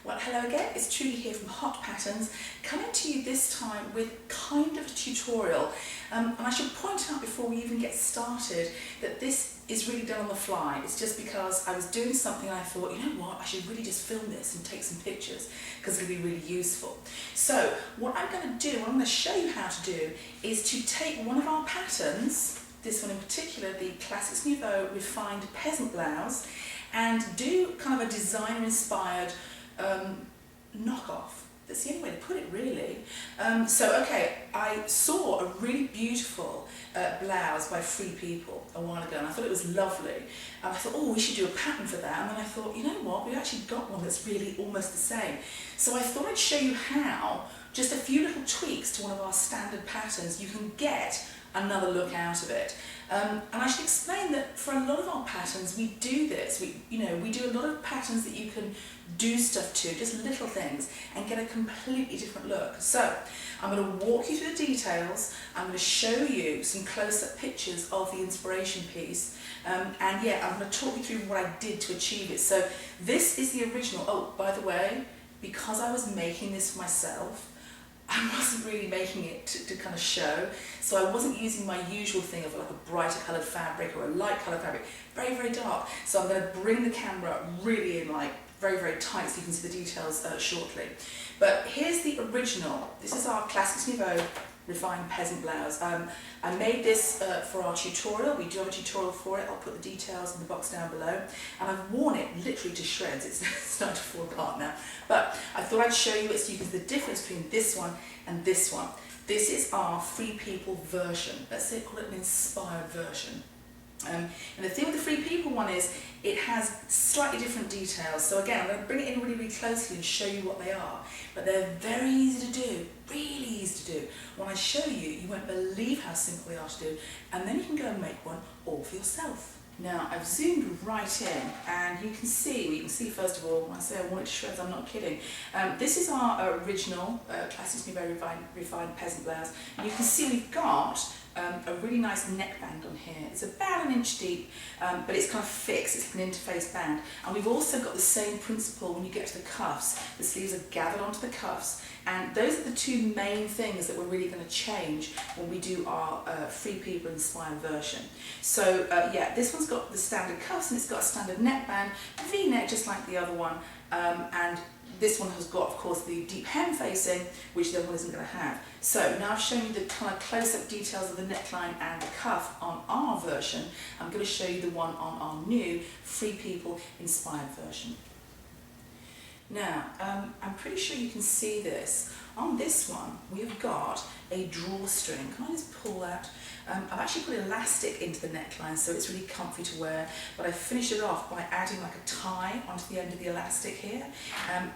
Well, hello again, it's Trudy here from Hot Patterns, coming to you this time with kind of a tutorial. And I should point out before we even get started that this is really done on the fly. It's just because I was doing something and I thought, you know what, I should really just film this and take some pictures because it'll be really useful. So what I'm going to do, what I'm going to show you how to do, is to take one of our patterns, this one in particular, the Classics Nouveau Refined Peasant Blouse, and do kind of a designer-inspired knockoff. That's the only way to put it, really. Okay, I saw a really beautiful blouse by Free People a while ago, and I thought it was lovely. And I thought, oh, we should do a pattern for that. And then I thought, you know what, we've actually got one that's really almost the same. So I thought I'd show you how, just a few little tweaks to one of our standard patterns, you can get another look out of it. And I should explain that for a lot of our patterns we do this. We do a lot of patterns that you can do stuff to, just little things, and get a completely different look. So I'm going to walk you through the details. I'm going to show you some close-up pictures of the inspiration piece, and yeah, I'm going to talk you through what I did to achieve it. So this is the original. Oh, by the way, because I was making this for myself, I wasn't really making it to kind of show, so I wasn't using my usual thing of like a brighter coloured fabric or a light coloured fabric, very, very dark. So I'm going to bring the camera really in, like very, very tight, so you can see the details shortly. But here's the original. This is our Classics Nouveau Refined Peasant Blouse. I made this for our tutorial. We do have a tutorial for it. I'll put the details in the box down below. And I've worn it literally to shreds. It's starting to fall apart now. But I thought I'd show you it so you can see the difference between this one and this one. This is our Free People version. Let's say call it an inspired version. And the thing with the Free People one is it has slightly different details. So again, I'm going to bring it in really, really closely and show you what they are. But they're very easy to do, really easy to do. When I show you, you won't believe how simple they are to do. And then you can go and make one all for yourself. Now, I've zoomed right in, and you can see first of all, when I say I want it to shreds, I'm not kidding. This is our original Classics Nouveau Refined Peasant Blouse. And you can see we've got a really nice neckband on here. It's about 1 inch deep, but it's kind of fixed. It's an interface band. And we've also got the same principle when you get to the cuffs. The sleeves are gathered onto the cuffs, and those are the two main things that we're really going to change when we do our Free People inspired version. So yeah, this one's got the standard cuffs and it's got a standard neckband, V-neck just like the other one, and this one has got, of course, the deep hem facing, which the other one isn't going to have. So now I've shown you the kind of close-up details of the neckline and the cuff on our version. I'm going to show you the one on our new Free People inspired version. Now, I'm pretty sure you can see this. On this one, we've got a drawstring. Can I just pull that? I've actually put elastic into the neckline, so it's really comfy to wear, but I finished it off by adding like a tie onto the end of the elastic here,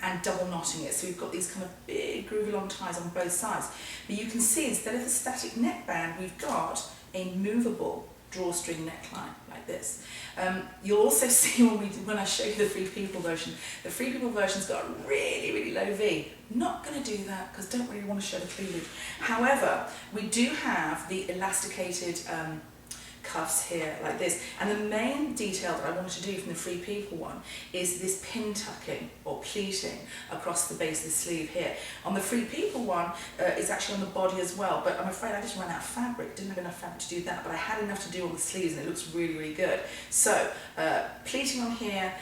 and double knotting it. So we've got these kind of big groovy long ties on both sides. But you can see, instead of the static neckband, we've got a movable drawstring neckline like this. You'll also see when I show you the Free People version, the Free People version's got a really, really low V. Not going to do that because I don't really want to show the cleavage. However, we do have the elasticated cuffs here like this, and the main detail that I wanted to do from the Free People one is this pin tucking or pleating across the base of the sleeve here. On the Free People one, it's actually on the body as well, but I'm afraid I just ran out of fabric, didn't have enough fabric to do that, but I had enough to do on the sleeves and it looks really, really good. So pleating on here,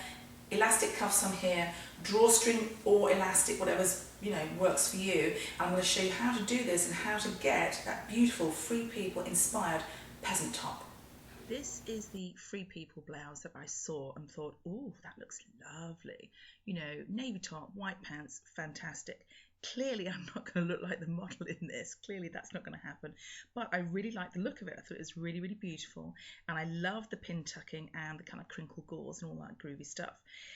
elastic cuffs on here, drawstring or elastic, whatever's works for you. I'm going to show you how to do this and how to get that beautiful Free People inspired peasant top. This is the Free People blouse that I saw and thought, oh, that looks lovely. Navy top, white pants, fantastic. Clearly, I'm not going to look like the model in this. Clearly, that's not going to happen. But I really like the look of it. I thought it was really, really beautiful. And I love the pin tucking and the kind of crinkle gauze and all that groovy stuff.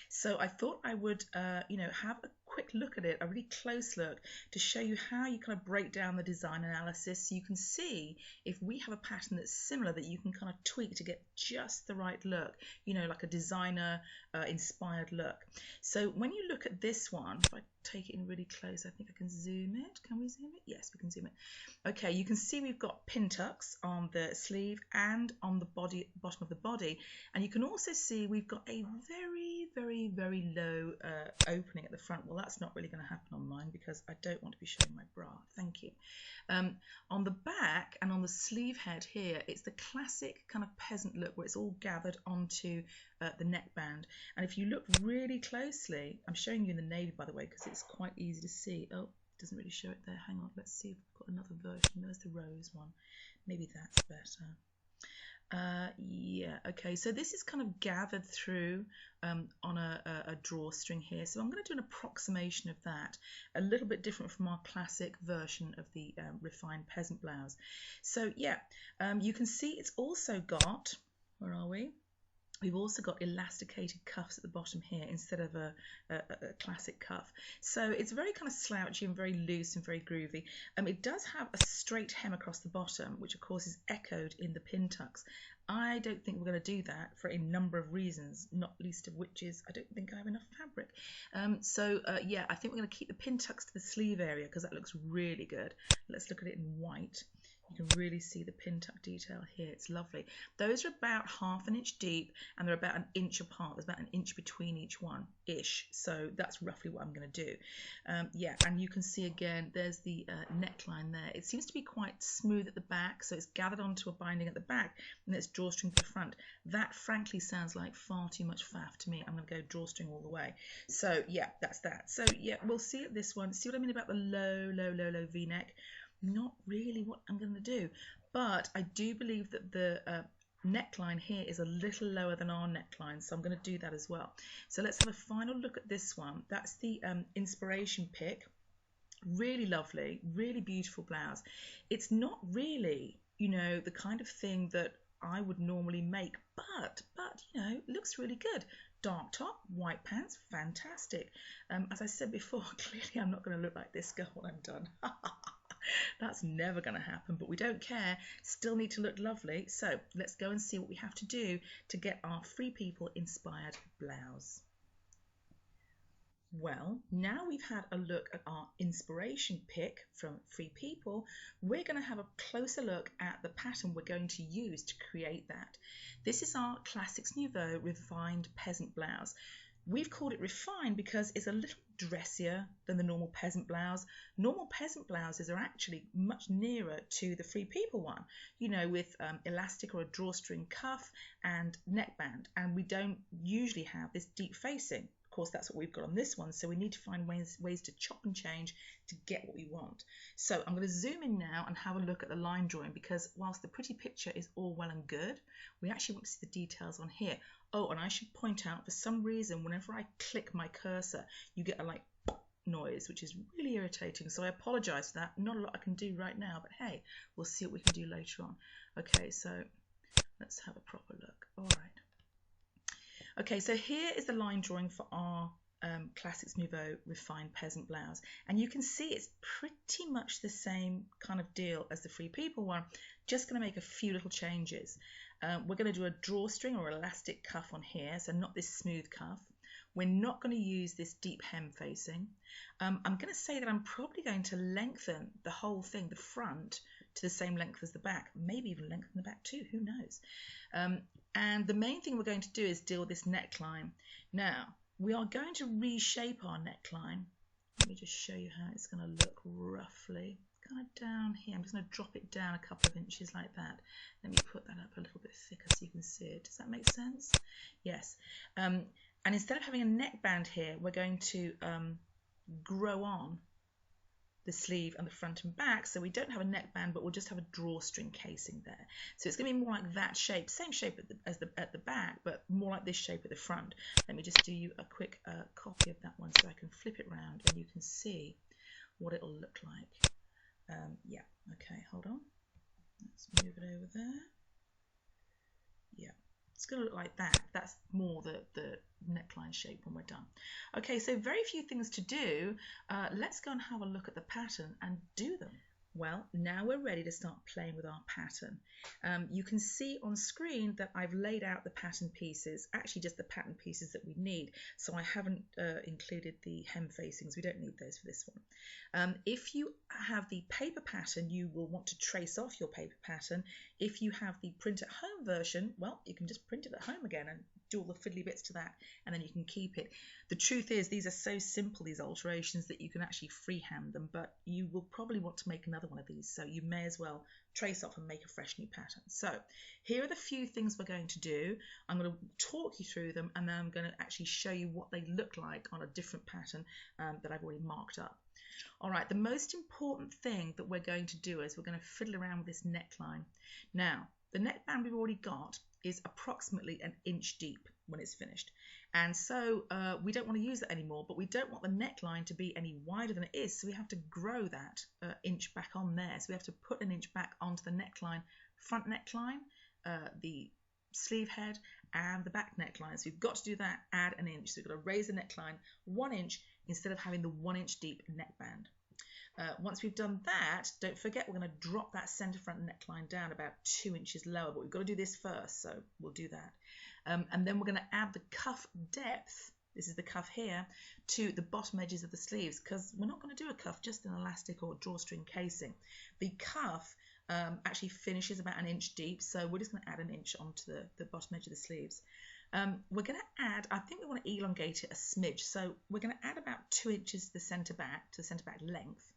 So I thought I would, have a quick look at it, a really close look, to show you how you kind of break down the design analysis, so you can see if we have a pattern that's similar that you can kind of tweak to get just the right look, like a designer inspired look. So when you look at this one, if I take it in really close, I think I can zoom it. Can we zoom it? Yes, we can zoom it. Okay, you can see we've got pin tucks on the sleeve and on the bottom of the body, and you can also see we've got a very, very, very low opening at the front. Well, that's not really going to happen on mine because I don't want to be showing my bra. Thank you. On the back and on the sleeve head here, it's the classic kind of peasant look where it's all gathered onto the neckband. And if you look really closely, I'm showing you in the navy, by the way, because it's quite easy to see. Oh, it doesn't really show it there. Hang on, let's see if we've got another version. There's the rose one. Maybe that's better. Yeah, okay, so this is kind of gathered through on a drawstring here. So I'm going to do an approximation of that, a little bit different from our classic version of the Refined Peasant Blouse. So yeah, you can see it's also got, where are we? We've also got elasticated cuffs at the bottom here instead of a classic cuff. So it's very kind of slouchy and very loose and very groovy. It does have a straight hem across the bottom, which of course is echoed in the pin tucks. I don't think we're going to do that for a number of reasons, not least of which is I don't think I have enough fabric. Yeah, I think we're going to keep the pin tucks to the sleeve area because that looks really good. Let's look at it in white. You can really see the pin tuck detail here. It's lovely. Those are about 1/2 inch deep and they're about 1 inch apart. There's about 1 inch between each one-ish. So that's roughly what I'm going to do. Yeah, and you can see again, there's the neckline there. It seems to be quite smooth at the back, so it's gathered onto a binding at the back and it's drawstring to the front. That frankly sounds like far too much faff to me. I'm going to go drawstring all the way. So yeah, that's that. So yeah, we'll see at this one. See what I mean about the low V-neck? Not really what I'm going to do, but I do believe that the neckline here is a little lower than our neckline, so I'm going to do that as well. So let's have a final look at this one. That's the inspiration pick. Really lovely, really beautiful blouse. It's not really, you know, the kind of thing that I would normally make, but you know, it looks really good. Dark top, white pants, fantastic. As I said before, clearly I'm not going to look like this girl when I'm done. That's never going to happen, but we don't care. Still need to look lovely. So let's go and see what we have to do to get our Free People inspired blouse. Well, now we've had a look at our inspiration pick from Free People, we're going to have a closer look at the pattern we're going to use to create that. This is our Classics Nouveau Refined Peasant Blouse. We've called it refined because it's a little dressier than the normal peasant blouse. Normal peasant blouses are actually much nearer to the Free People one, you know, with elastic or a drawstring cuff and neckband, and we don't usually have this deep facing. Of course, that's what we've got on this one, so we need to find ways to chop and change to get what we want. So I'm going to zoom in now and have a look at the line drawing, because whilst the pretty picture is all well and good, we actually want to see the details on here. Oh, and I should point out, for some reason, whenever I click my cursor, you get a like noise, which is really irritating, so I apologise for that. Not a lot I can do right now, but hey, we'll see what we can do later on. Okay, so let's have a proper look. All right. Okay, so here is the line drawing for our Classics Nouveau Refined Peasant Blouse, and you can see it's pretty much the same kind of deal as the Free People one, just going to make a few little changes. We're going to do a drawstring or elastic cuff on here, so not this smooth cuff. We're not going to use this deep hem facing. I'm going to say that I'm probably going to lengthen the whole thing, the front, to the same length as the back, maybe even lengthen the back too, who knows. And the main thing we're going to do is deal with this neckline. Now, we are going to reshape our neckline. Let me just show you how it's going to look roughly. Kind of down here. I'm just going to drop it down a couple of inches like that. Let me put that up a little bit thicker so you can see it. Does that make sense? Yes. And instead of having a neckband here, we're going to grow on the sleeve and the front and back, so we don't have a neckband, but we'll just have a drawstring casing there. So it's going to be more like that shape, same shape as at the back, but more like this shape at the front. Let me just do you a quick copy of that one so I can flip it around and you can see what it'll look like. Yeah, okay, hold on. Let's move it over there. Yeah. It's going to look like that. That's more the neckline shape when we're done. Okay, so very few things to do. Let's go and have a look at the pattern and do them. Well, now we're ready to start playing with our pattern. You can see on screen that I've laid out the pattern pieces, actually just the pattern pieces that we need. So I haven't included the hem facings. We don't need those for this one. If you have the paper pattern, you will want to trace off your paper pattern. If you have the print at home version, well, you can just print it at home again and do all the fiddly bits to that, and then you can keep it. The truth is, these are so simple, these alterations, that you can actually freehand them, but you will probably want to make another one of these, so you may as well trace off and make a fresh new pattern. So here are the few things we're going to do. I'm going to talk you through them, and then I'm going to actually show you what they look like on a different pattern that I've already marked up. All right, the most important thing that we're going to do is we're going to fiddle around with this neckline. Now, the neckband we've already got is approximately an inch deep when it's finished, and so we don't want to use that anymore, but we don't want the neckline to be any wider than it is, so we have to grow that inch back on there. So we have to put an inch back onto the neckline, front neckline, the sleeve head and the back neckline. So we've got to do that, add an inch. So we've got to raise the neckline 1 inch instead of having the 1 inch deep neckband. Once we've done that, don't forget we're going to drop that centre front neckline down about 2 inches lower, but we've got to do this first, so we'll do that. And then we're going to add the cuff depth, this is the cuff here, to the bottom edges of the sleeves, because we're not going to do a cuff just an elastic or drawstring casing. The cuff actually finishes about an inch deep, so we're just going to add an inch onto the bottom edge of the sleeves. We're going to add, I think we want to elongate it a smidge, so we're going to add about 2 inches to the centre back length,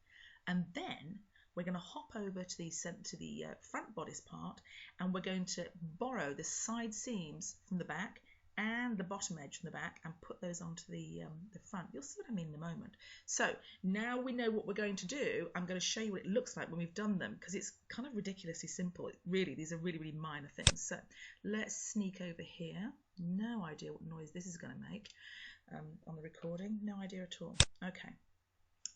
and then we're going to hop over to the front bodice part, and we're going to borrow the side seams from the back and the bottom edge from the back and put those onto the front. You'll see what I mean in a moment. So now we know what we're going to do. I'm going to show you what it looks like when we've done them, because it's kind of ridiculously simple. Really, these are really minor things. So let's sneak over here. No idea what noise this is going to make on the recording. No idea at all. Okay.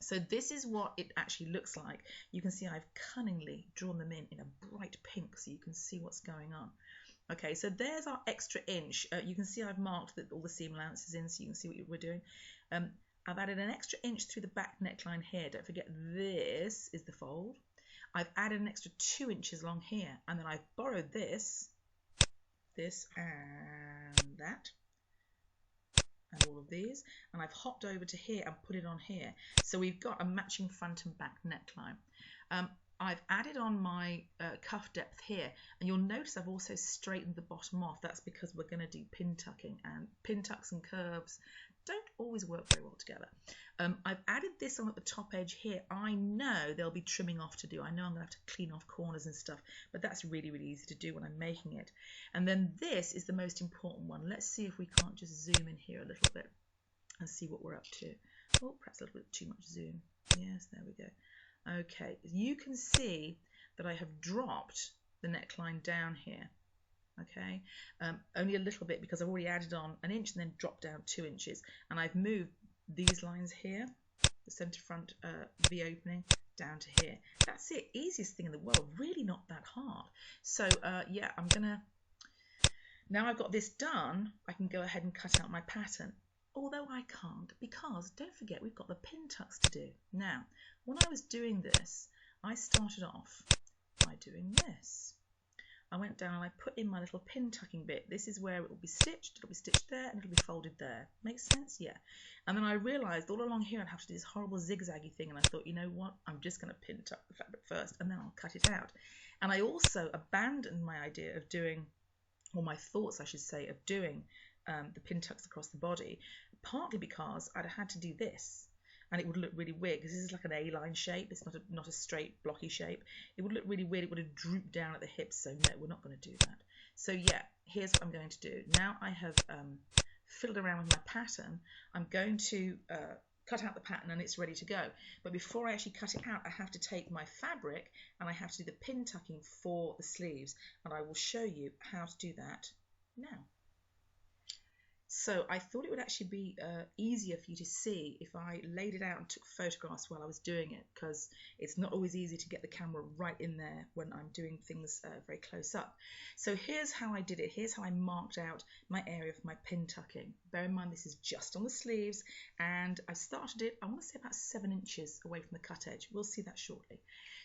So this is what it actually looks like. You can see I've cunningly drawn them in a bright pink so you can see what's going on. Okay, so there's our extra inch. You can see I've marked all the seam allowances in so you can see what we're doing. I've added an extra inch through the back neckline here. Don't forget this is the fold. I've added an extra 2 inches along here, and then I've borrowed this and that, and all of these, and I've hopped over to here and put it on here. So we've got a matching front and back neckline. I've added on my cuff depth here, and you'll notice I've also straightened the bottom off. That's because we're going to do pin tucking, and pin tucks and curves don't always work very well together. I've added this on at the top edge here. I know there'll be trimming off to do. I know I'm going to have to clean off corners and stuff, but that's really easy to do when I'm making it. And then this is the most important one. Let's see if we can't just zoom in here a little bit and see what we're up to. Oh, perhaps a little bit too much zoom. Yes, there we go. Okay, you can see that I have dropped the neckline down here. Okay, only a little bit because I've already added on an inch and then dropped down 2 inches, and I've moved these lines here, the centre front V opening, down to here. That's it, easiest thing in the world, really not that hard. So yeah, I'm gonna, now I've got this done, I can go ahead and cut out my pattern. Although I can't, because don't forget we've got the pin tucks to do. Now, when I was doing this, I started off by doing this. I went down and I put in my little pin tucking bit. This is where it will be stitched, it'll be stitched there, and it'll be folded there. Makes sense? Yeah. And then I realised all along here I'd have to do this horrible zigzaggy thing, and I thought, you know what, I'm just going to pin tuck the fabric first, and then I'll cut it out. And I also abandoned my idea of doing, or my thoughts I should say, of doing the pin tucks across the body, partly because I'd had to do this and it would look really weird because this is like an A-line shape, it's not a straight blocky shape. It would look really weird, it would have drooped down at the hips, so no, we're not going to do that. So yeah, here's what I'm going to do. Now I have fiddled around with my pattern, I'm going to cut out the pattern and it's ready to go. But before I actually cut it out, I have to take my fabric and I have to do the pin tucking for the sleeves, and I will show you how to do that now. So I thought it would actually be easier for you to see if I laid it out and took photographs while I was doing it, because it's not always easy to get the camera right in there when I'm doing things very close up. So here's how I did it. Here's how I marked out my area for my pin tucking. Bear in mind this is just on the sleeves, and I started it, I want to say about 7 inches away from the cut edge. We'll see that shortly.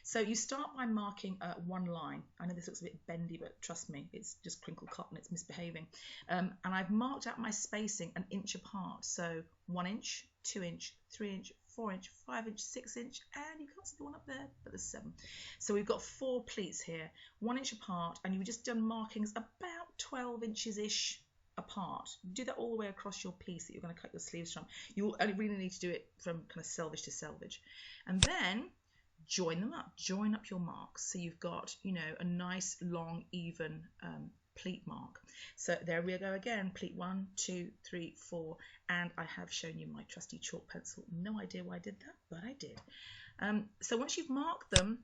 So you start by marking one line. I know this looks a bit bendy, but trust me, it's just crinkled cotton, it's misbehaving. And I've marked out my spacing an inch apart, so 1 inch, 2 inch, 3 inch, 4 inch, 5 inch, 6 inch, and you can't see the one up there, but there's 7. So we've got 4 pleats here, 1 inch apart, and you've just done markings about 12 inches ish apart. Do that all the way across your piece that you're going to cut your sleeves from. You only really need to do it from kind of selvage to selvage. And then join them up, join up your marks. So you've got, you know, a nice, long, even pleat mark. So there we go again, pleat 1, 2, 3, 4, and I have shown you my trusty chalk pencil. No idea why I did that, but I did. So once you've marked them,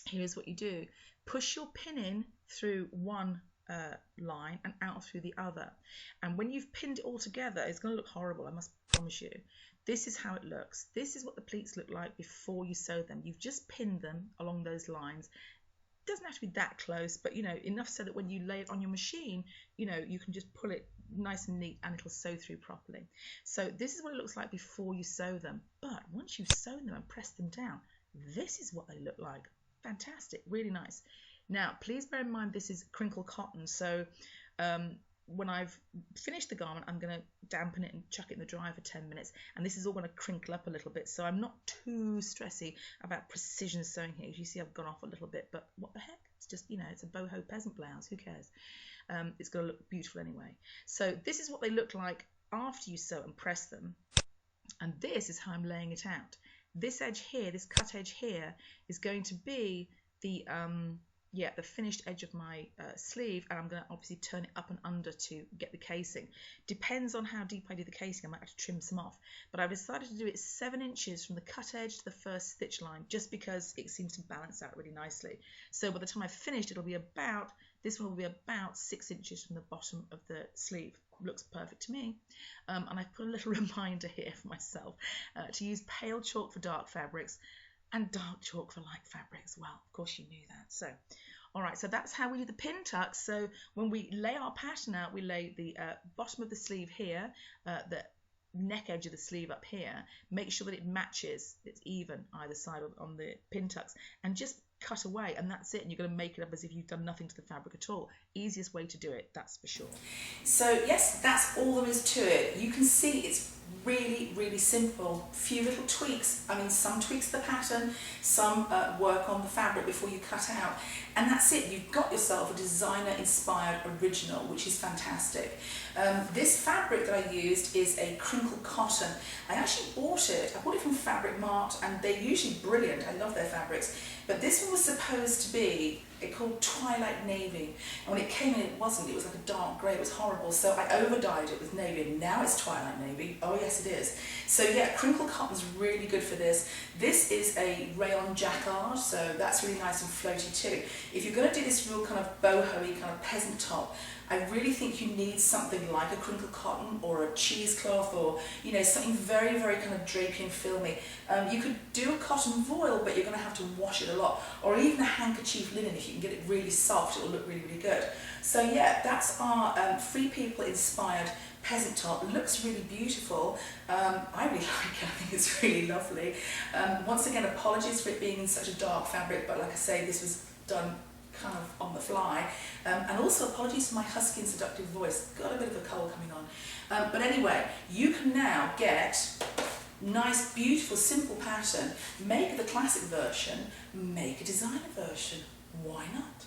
here's what you do. Push your pin in through one line and out through the other. And when you've pinned it all together, it's going to look horrible, I must promise you. This is how it looks. This is what the pleats look like before you sew them. You've just pinned them along those lines. It doesn't have to be that close, but you know, enough so that when you lay it on your machine, you know, you can just pull it nice and neat and it'll sew through properly. So this is what it looks like before you sew them. But once you've sewn them and pressed them down, this is what they look like. Fantastic, really nice. Now, please bear in mind this is crinkle cotton, so when I've finished the garment, I'm going to dampen it and chuck it in the dryer for 10 minutes, and this is all going to crinkle up a little bit, so I'm not too stressy about precision sewing here. As you see, I've gone off a little bit, but what the heck? It's just, you know, it's a boho peasant blouse, who cares? It's going to look beautiful anyway. So this is what they look like after you sew and press them, and this is how I'm laying it out. This edge here, this cut edge here, is going to be the finished edge of my sleeve, and I'm going to obviously turn it up and under to get the casing. Depends on how deep I do the casing, I might have to trim some off, but I've decided to do it 7 inches from the cut edge to the first stitch line, just because it seems to balance out really nicely. So by the time I've finished, it'll be about, this one will be about 6 inches from the bottom of the sleeve. Looks perfect to me. And I've put a little reminder here for myself to use pale chalk for dark fabrics and dark chalk for light fabrics. Well, of course you knew that. So, all right, so that's how we do the pin tuck. So when we lay our pattern out, we lay the bottom of the sleeve here, the neck edge of the sleeve up here. Make sure that it matches, it's even either side on the pin tucks, and just cut away, and that's it. And you're going to make it up as if you've done nothing to the fabric at all. Easiest way to do it, that's for sure. So yes, that's all there is to it. You can see it's really, really simple. Few little tweaks. I mean, some tweaks to the pattern, some work on the fabric before you cut out, and that's it. You've got yourself a designer-inspired original, which is fantastic. This fabric that I used is a crinkle cotton. I actually bought it. I bought it from Fabric Mart, and they're usually brilliant. I love their fabrics, but this one was supposed to be called Twilight Navy, and when it came in, it wasn't. It was like a dark grey. It was horrible. So I over-dyed it with navy, and now it's Twilight Navy. Oh yes, it is. So yeah, crinkle cotton's really good for this. This is a rayon jacquard, so that's really nice and floaty too. If you're going to do this real kind of boho-y kind of peasant top, I really think you need something like a crinkle cotton or a cheesecloth, or you know, something very, very kind of drapey and filmy. You could do a cotton voile, but you're going to have to wash it a lot, or even a handkerchief linen. If you can get it really soft, it will look really, really good. So yeah, that's our Free People inspired peasant top. It looks really beautiful. I really like it. I think it's really lovely. Once again, apologies for it being in such a dark fabric, but like I say, this was done kind of on the fly, and also apologies for my husky and seductive voice, got a bit of a cold coming on, but anyway, you can now get nice, beautiful, simple pattern, make the classic version, make a designer version, why not?